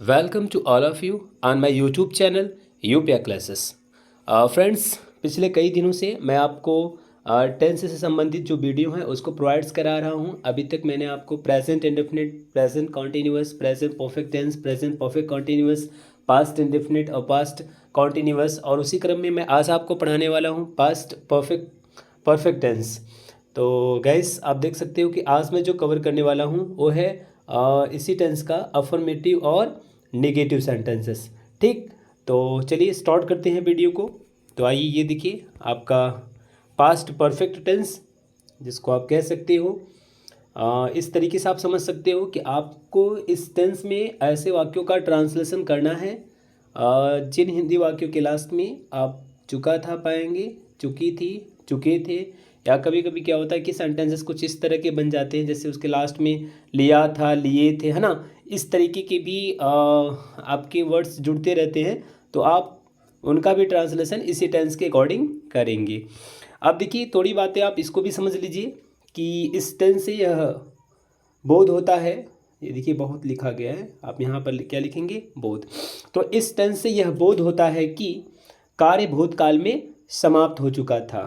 Welcome to all of you on my YouTube channel यूपिया classes. Friends, पिछले कई दिनों से मैं आपको टेंस से संबंधित जो वीडियो है उसको प्रोवाइड्स करा रहा हूं। अभी तक मैंने आपको present indefinite, present continuous, present perfect tense, present perfect continuous, past indefinite और पास्ट कॉन्टिन्यूअस, और उसी क्रम में मैं आज आपको पढ़ाने वाला हूँ पास्ट परफेक्ट टेंस। तो गाइस, आप देख सकते हो कि आज मैं जो कवर करने वाला हूँ वो है इसी टेंस का अफर्मेटिव और नेगेटिव सेंटेंसेस। ठीक, तो चलिए स्टार्ट करते हैं वीडियो को। तो आइए, ये देखिए आपका पास्ट परफेक्ट टेंस, जिसको आप कह सकते हो इस तरीके से आप समझ सकते हो कि आपको इस टेंस में ऐसे वाक्यों का ट्रांसलेशन करना है जिन हिंदी वाक्यों के लास्ट में आप चुका था पाएंगे, चुकी थी, चुके थे, या कभी कभी क्या होता है कि सेंटेंसेस कुछ इस तरह के बन जाते हैं जैसे उसके लास्ट में लिया था, लिए थे, है ना। इस तरीके के भी आपके वर्ड्स जुड़ते रहते हैं, तो आप उनका भी ट्रांसलेशन इसी टेंस के अकॉर्डिंग करेंगे। अब देखिए, थोड़ी बातें आप इसको भी समझ लीजिए कि इस टेंस से यह बोध होता है। ये देखिए, बहुत लिखा गया है, आप यहाँ पर क्या लिखेंगे? बोध। तो इस टेंस से यह बोध होता है कि कार्य भूतकाल में समाप्त हो चुका था,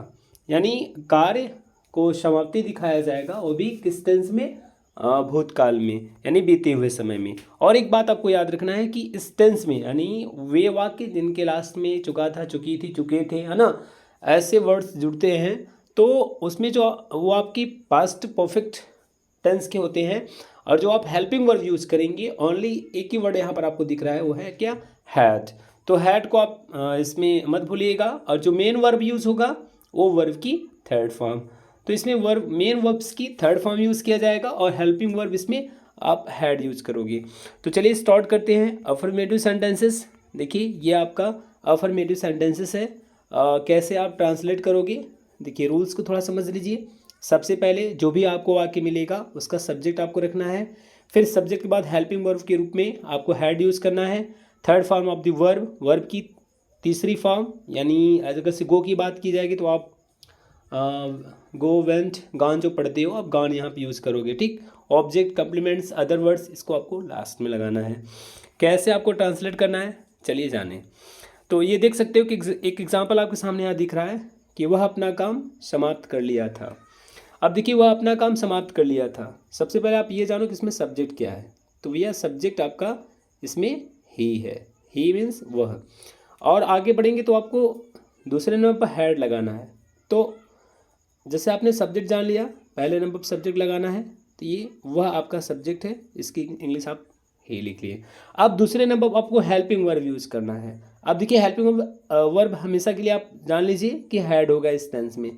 यानी कार्य को समाप्ति दिखाया जाएगा, वो भी किस टेंस में? भूतकाल में, यानी बीते हुए समय में। और एक बात आपको याद रखना है कि इस टेंस में, यानी वे वाक्य जिनके लास्ट में चुका था, चुकी थी, चुके थे, है ना, ऐसे वर्ड्स जुड़ते हैं, तो उसमें जो वो आपकी पास्ट परफेक्ट टेंस के होते हैं। और जो आप हेल्पिंग वर्ब यूज़ करेंगे, ओनली एक ही वर्ड यहाँ पर आपको दिख रहा है, वो है क्या? हैड। तो हैड को आप इसमें मत भूलिएगा, और जो मेन वर्ब यूज़ होगा वो वर्ब की थर्ड फॉर्म। तो इसमें वर्ब, मेन वर्ब्स की थर्ड फॉर्म यूज़ किया जाएगा, और हेल्पिंग वर्ब इसमें आप हैड यूज़ करोगे। तो चलिए स्टार्ट करते हैं अफर्मेटिव सेंटेंसेस। देखिए, ये आपका अफर्मेटिव सेंटेंसेस है। कैसे आप ट्रांसलेट करोगे? देखिए, रूल्स को थोड़ा समझ लीजिए। सबसे पहले जो भी आपको वाक्य मिलेगा उसका सब्जेक्ट आपको रखना है, फिर सब्जेक्ट के बाद हेल्पिंग वर्ब के रूप में आपको हैड यूज़ करना है। Third form of the verb, verb की तीसरी फॉर्म, यानी अगर से गो की बात की जाएगी तो आप गो, वेंट, गान जो पढ़ते हो आप गान यहाँ पे यूज़ करोगे। ठीक, ऑब्जेक्ट, कम्प्लीमेंट्स, अदर वर्ड्स, इसको आपको लास्ट में लगाना है। कैसे आपको ट्रांसलेट करना है, चलिए जाने। तो ये देख सकते हो कि एक एग्जाम्पल आपके सामने यहाँ दिख रहा है कि वह अपना काम समाप्त कर लिया था। अब देखिए, वह अपना काम समाप्त कर लिया था। सबसे पहले आप ये जानो कि इसमें सब्जेक्ट क्या है। तो भैया सब्जेक्ट आपका इसमें ही है, ही मीन्स वह। और आगे बढ़ेंगे तो आपको दूसरे नंबर पर हैड लगाना है। तो जैसे आपने सब्जेक्ट जान लिया, पहले नंबर पर सब्जेक्ट लगाना है, तो ये वह आपका सब्जेक्ट है, इसकी इंग्लिश आप ही लिख लिए। अब दूसरे नंबर पर आपको हेल्पिंग वर्ब यूज़ करना है। अब देखिए, हेल्पिंग वर्ब हमेशा के लिए आप जान लीजिए कि हैड होगा इस टेंस में,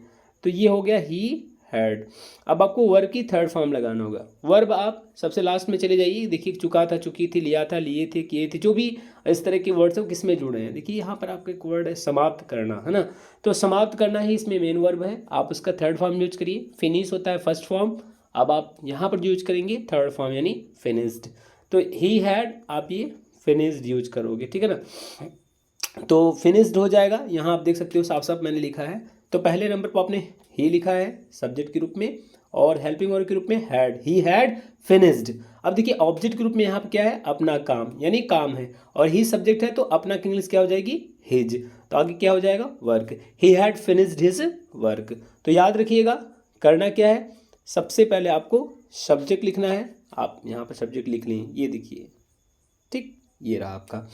तो ये हो गया ही हैड। अब आपको वर्ब की थर्ड फॉर्म लगाना होगा। वर्ब आप सबसे लास्ट में चले जाइए, देखिए चुका था, चुकी थी, लिया था, लिए थे, किए थे, जो भी इस तरह के वर्ड्स हैं किस में जुड़े हैं। देखिए यहाँ पर आपका एक वर्ड है समाप्त करना, है ना। तो समाप्त करना ही इसमें मेन वर्ब है, आप उसका थर्ड फॉर्म यूज करिए। फिनिश होता है फर्स्ट फॉर्म, अब आप यहाँ पर यूज करेंगे थर्ड फॉर्म, यानी फिनिश्ड। तो ही हैड, आप ये फिनिश्ड यूज करोगे, ठीक है ना। तो फिनिश्ड हो जाएगा, यहाँ आप देख सकते हो साफ साफ मैंने लिखा है। तो पहले नंबर पर आपने ही लिखा है सब्जेक्ट के रूप में, और हेल्पिंग वर्ब के रूप में हैड, ही हैड फिनिश्ड। अब देखिए, ऑब्जेक्ट के रूप में यहाँ पर क्या है? अपना काम, यानी काम है, और ही सब्जेक्ट है, तो अपना की इंग्लिश क्या हो जाएगी? हिज। तो आगे क्या हो जाएगा? Work. He had finished his work. तो याद रखिएगा, करना क्या है? सबसे पहले आपको सब्जेक्ट लिखना है, आप यहाँ पर सब्जेक्ट लिख लें, ये देखिए, ठीक, ये रहा आपका।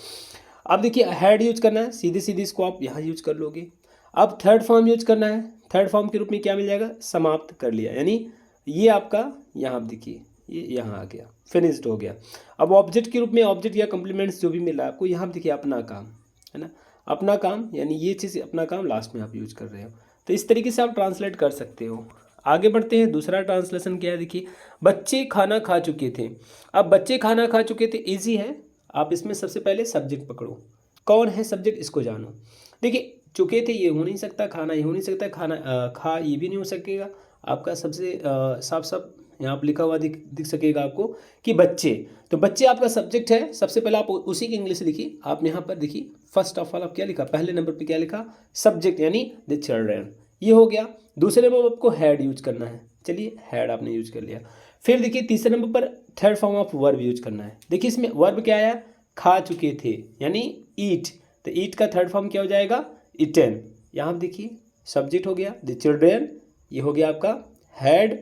अब देखिए, हैड यूज करना है, सीधे सीधे इसको आप यहाँ यूज कर लोगे। अब थर्ड फॉर्म यूज करना है, थर्ड फॉर्म के रूप में क्या मिल जाएगा? समाप्त कर लिया, यानी ये आपका यहाँ आप देखिए, ये यहाँ आ गया, फिनिश्ड हो गया। अब ऑब्जेक्ट के रूप में, ऑब्जेक्ट या कम्प्लीमेंट्स जो भी मिल रहा है आपको, यहाँ देखिए अपना काम, है ना, अपना काम, यानी ये चीज़ अपना काम लास्ट में आप यूज कर रहे हो। तो इस तरीके से आप ट्रांसलेट कर सकते हो। आगे बढ़ते हैं, दूसरा ट्रांसलेशन क्या है, देखिए, बच्चे खाना खा चुके थे। अब बच्चे खाना खा चुके थे, ईजी है। आप इसमें सबसे पहले सब्जेक्ट पकड़ो, कौन है सब्जेक्ट, इसको जानो। देखिए, चुके थे ये हो नहीं सकता, खाना ये हो नहीं सकता, खाना खा ये भी नहीं हो सकेगा। आपका सबसे साफ साफ यहाँ पर लिखा हुआ दिख सकेगा आपको कि बच्चे। तो बच्चे आपका सब्जेक्ट है। सबसे पहले आप उसी की इंग्लिश लिखिए। आप यहाँ पर देखिए, फर्स्ट ऑफ ऑल आप क्या लिखा, पहले नंबर पे क्या लिखा? सब्जेक्ट, यानी द चिल्ड्रन, ये हो गया। दूसरे नंबर पर आपको हैड यूज करना है, चलिए हैड आपने यूज कर लिया। फिर देखिए, तीसरे नंबर पर third form of verb use करना है। देखिए, इसमें वर्ब क्या आया? खा चुके थे, यानी ईट। तो ईट का थर्ड फॉर्म क्या हो जाएगा? ईटन। यहाँ देखिए सब्जेक्ट हो गया द चिल्ड्रेन, ये हो गया आपका हैड,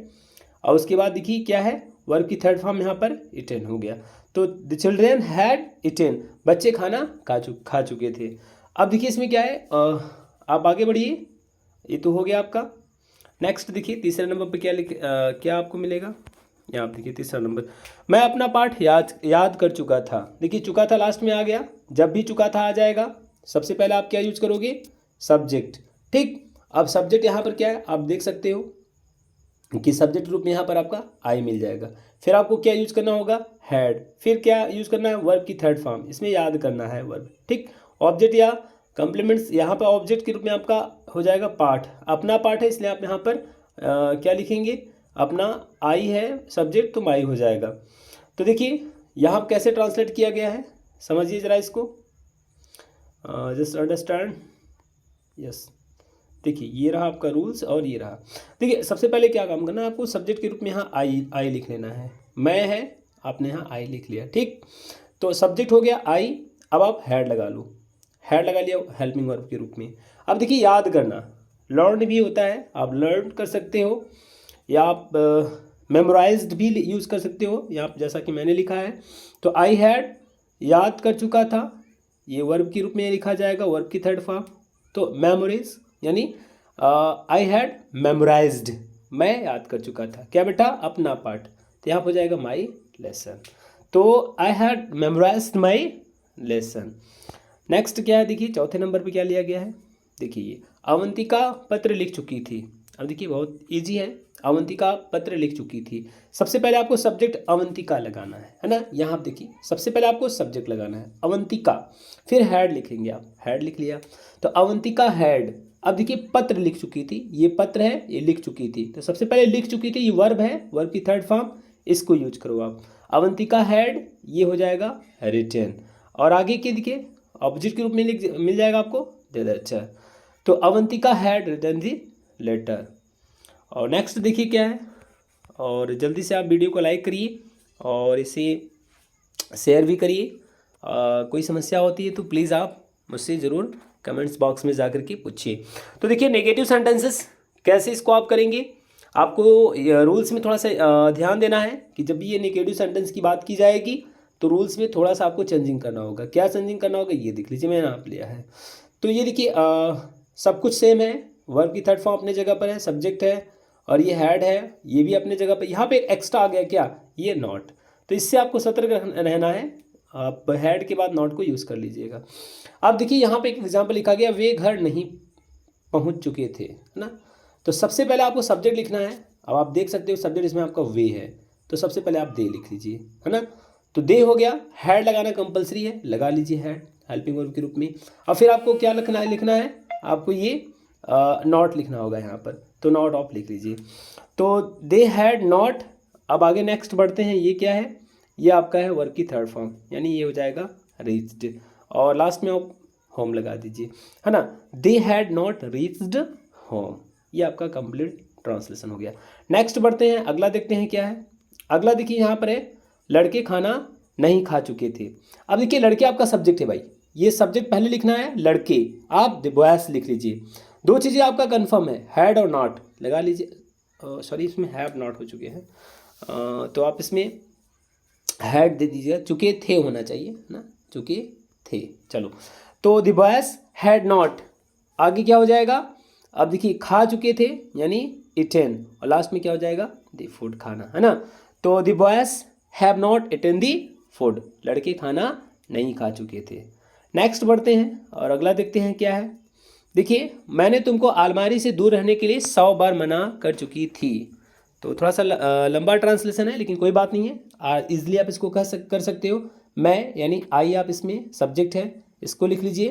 और उसके बाद देखिए क्या है, वर्ब की थर्ड फॉर्म यहाँ पर ईटन हो गया। तो द चिल्ड्रेन हैड ईटन, बच्चे खाना खा चुके थे। अब देखिए इसमें क्या है, आप आगे बढ़िए, ये तो हो गया आपका। नेक्स्ट देखिए तीसरे नंबर पे क्या आपको मिलेगा, यहाँ आप देखिए तीसरा नंबर, मैं अपना पाठ याद कर चुका था। देखिए चुका था लास्ट में आ गया, जब भी चुका था आ जाएगा, सबसे पहले आप क्या यूज करोगे? सब्जेक्ट। ठीक, अब सब्जेक्ट यहाँ पर क्या है, आप देख सकते हो कि सब्जेक्ट रूप में यहाँ पर आपका आई मिल जाएगा। फिर आपको क्या यूज करना होगा? हैड। फिर क्या यूज करना है? वर्ब की थर्ड फॉर्म, इसमें याद करना है वर्ब। ठीक, ऑब्जेक्ट या कॉम्प्लीमेंट्स, यहाँ पर ऑब्जेक्ट के रूप में आपका हो जाएगा पाठ, अपना पाठ है, इसलिए आप यहाँ पर क्या लिखेंगे? अपना आई है सब्जेक्ट, तो माई हो जाएगा। तो देखिए यहाँ कैसे ट्रांसलेट किया गया है, समझिए ज़रा इसको, जस्ट अंडरस्टैंड। यस, देखिए ये रहा आपका रूल्स और ये रहा। देखिए सबसे पहले क्या काम करना है आपको, सब्जेक्ट के रूप में यहाँ आई लिख लेना है। मैं है, आपने यहाँ आई लिख लिया। ठीक, तो सब्जेक्ट हो गया आई, अब आप हैड लगा लो, हैड लगा लिया हेल्पिंग वर्ब के रूप में। अब देखिए याद करना, लर्न भी होता है, आप लर्न कर सकते हो, या आप मेमोराइज्ड भी यूज़ कर सकते हो, या आप जैसा कि मैंने लिखा है। तो आई हैड, याद कर चुका था, ये वर्ब के रूप में लिखा जाएगा, वर्ब की थर्ड फॉर्म। तो मेमोरीज, यानी आई हैड मेमोराइज्ड, मैं याद कर चुका था क्या बेटा? अपना पाठ। तो यहाँ हो जाएगा माई लेसन। तो I had memorised my lesson. Next क्या है, देखिए चौथे नंबर पे क्या लिया गया है, देखिए ये अवंतिका पत्र लिख चुकी थी। अब देखिए बहुत इजी है, अवंतिका पत्र लिख चुकी थी। सबसे पहले आपको सब्जेक्ट अवंतिका लगाना है ना, यहाँ आप देखिए सबसे पहले आपको सब्जेक्ट लगाना है अवंतिका, फिर हैड लिखेंगे, आप हैड लिख लिया, तो अवंतिका हैड। अब देखिए पत्र लिख चुकी थी, ये पत्र है, ये लिख चुकी थी, तो सबसे पहले लिख चुकी थी, ये वर्ब है, वर्ब की थर्ड फॉर्म, इसको यूज करो आप। अवंतिका हैड, ये हो जाएगा रिटन, और आगे के देखिए ऑब्जेक्ट के रूप में मिल जाएगा आपको द लेटर। तो Avantika had written the letter. और नेक्स्ट देखिए क्या है, और जल्दी से आप वीडियो को लाइक करिए और इसे शेयर भी करिए। कोई समस्या होती है तो प्लीज़ आप मुझसे ज़रूर कमेंट्स बॉक्स में जाकर के पूछिए। तो देखिए नेगेटिव सेंटेंसेस कैसे इसको आप करेंगे, आपको रूल्स में थोड़ा सा ध्यान देना है कि जब भी ये नेगेटिव सेंटेंस की बात की जाएगी तो रूल्स में थोड़ा सा आपको चेंजिंग करना होगा। क्या चेंजिंग करना होगा, ये देख लीजिए, मैंने आप लिया है। तो ये देखिए सब कुछ सेम है, वर्ब की थर्ड फॉर्म अपने जगह पर है, सब्जेक्ट है, और ये हैड है, ये भी अपने जगह पर। यहाँ पे एक्स्ट्रा आ गया क्या, ये नॉट, तो इससे आपको सतर्क रहना है, आप हैड के बाद नॉट को यूज़ कर लीजिएगा। अब देखिए यहाँ पे एक एग्जाम्पल लिखा गया, वे घर नहीं पहुँच चुके थे, है ना। तो सबसे पहले आपको सब्जेक्ट लिखना है। अब आप देख सकते हो सब्जेक्ट इसमें आपका वे है, तो सबसे पहले आप दे लिख लीजिए, है ना। तो दे हो गया, हैड लगाना कंपलसरी है, लगा लीजिए हैड हेल्पिंग वर्ब के रूप में। और फिर आपको क्या लिखना है, आपको ये नॉट लिखना होगा यहाँ पर, तो नॉट ऑफ लिख लीजिए। तो दे हैड नॉट। अब आगे नेक्स्ट बढ़ते हैं, ये क्या है, ये आपका है वर्ब की थर्ड फॉर्म, यानी ये हो जाएगा रीच्ड, और लास्ट में आप होम लगा दीजिए, है ना। They had not reached home, ये आपका कंप्लीट ट्रांसलेशन हो गया। नेक्स्ट बढ़ते हैं, अगला देखते हैं क्या है। अगला देखिए यहाँ पर है, लड़के खाना नहीं खा चुके थे। अब देखिए लड़के आपका सब्जेक्ट है भाई, ये सब्जेक्ट पहले लिखना है लड़के, आप द बॉयज लिख लीजिए। दो चीज़ें आपका कंफर्म है, हैड और नॉट लगा लीजिए, सॉरी इसमें हैव नॉट हो चुके हैं, तो आप इसमें हैड दे दीजिएगा, चुके थे होना चाहिए ना, चुके थे। चलो, तो द बॉयज हैड नॉट, आगे क्या हो जाएगा, अब देखिए खा चुके थे यानी इटेन, और लास्ट में क्या हो जाएगा, द फूड, खाना, है ना। तो the boys have not eaten the food, लड़के खाना नहीं खा चुके थे। नेक्स्ट बढ़ते हैं और अगला देखते हैं क्या है। देखिए मैंने तुमको अलमारी से दूर रहने के लिए 100 बार मना कर चुकी थी। तो थोड़ा सा लंबा ट्रांसलेशन है, लेकिन कोई बात नहीं है, इजली आप इसको कर सकते हो। मैं यानी आई, आप इसमें सब्जेक्ट है, इसको लिख लीजिए।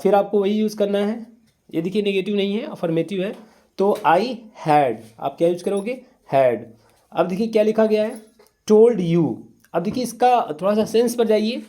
फिर आपको वही यूज़ करना है, ये देखिए नेगेटिव नहीं है, अफर्मेटिव है, तो आई हैड, आप क्या यूज़ करोगे, हैड। अब देखिए क्या लिखा गया है, टोल्ड यू। अब देखिए इसका थोड़ा सा सेंस पर जाइए,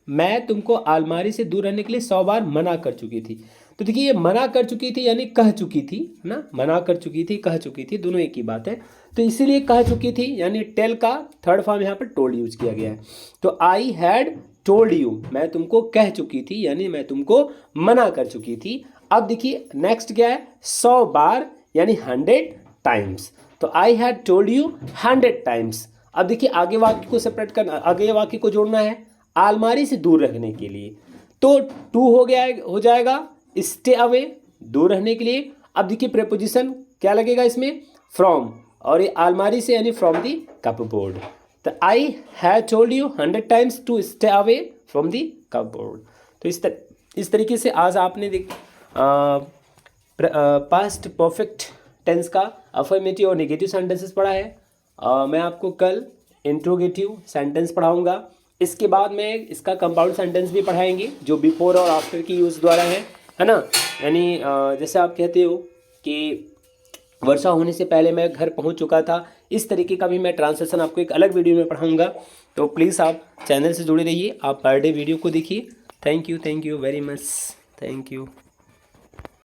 मैं तुमको अलमारी से दूर रहने के लिए 100 बार मना कर चुकी थी। तो देखिए ये मना कर चुकी थी यानी कह चुकी थी ना, मना कर चुकी थी, कह चुकी थी, दोनों एक ही बात है। तो इसीलिए कह चुकी थी यानी टेल का थर्ड फॉर्म यहाँ पर टोल्ड यूज किया गया है। तो आई हैड टोल्ड यू, मैं तुमको कह चुकी थी यानी मैं तुमको मना कर चुकी थी। अब देखिए नेक्स्ट क्या है, 100 बार यानी 100 टाइम्स। तो I had told you 100 times. अब देखिए आगे वाक्य को सेपरेट करना, आगे वाक्य को जोड़ना है अलमारी से दूर रखने के लिए। तो टू हो जाएगा स्टे अवे, दूर रहने के लिए। अब देखिए प्रेपोजिशन क्या लगेगा इसमें, फ्रॉम, और ये अलमारी से यानी फ्रॉम दी कपबोर्ड। तो I have told you 100 times to stay away from the cupboard. तो इस तरीके से आज आपने पास्ट परफेक्ट टेंस का अफर्मेटिव और नेगेटिव सेंटेंसेस पढ़ा है। मैं आपको कल इंट्रोगेटिव सेंटेंस पढ़ाऊंगा। इसके बाद मैं इसका कंपाउंड सेंटेंस भी पढ़ाएंगे जो बिफोर और आफ्टर की यूज़ द्वारा है ना। यानी जैसे आप कहते हो कि वर्षा होने से पहले मैं घर पहुंच चुका था, इस तरीके का भी मैं ट्रांसलेशन आपको एक अलग वीडियो में पढ़ाऊंगा। तो प्लीज़ आप चैनल से जुड़े रहिए, आप पर डे वीडियो को देखिए। Thank you very much, thank you.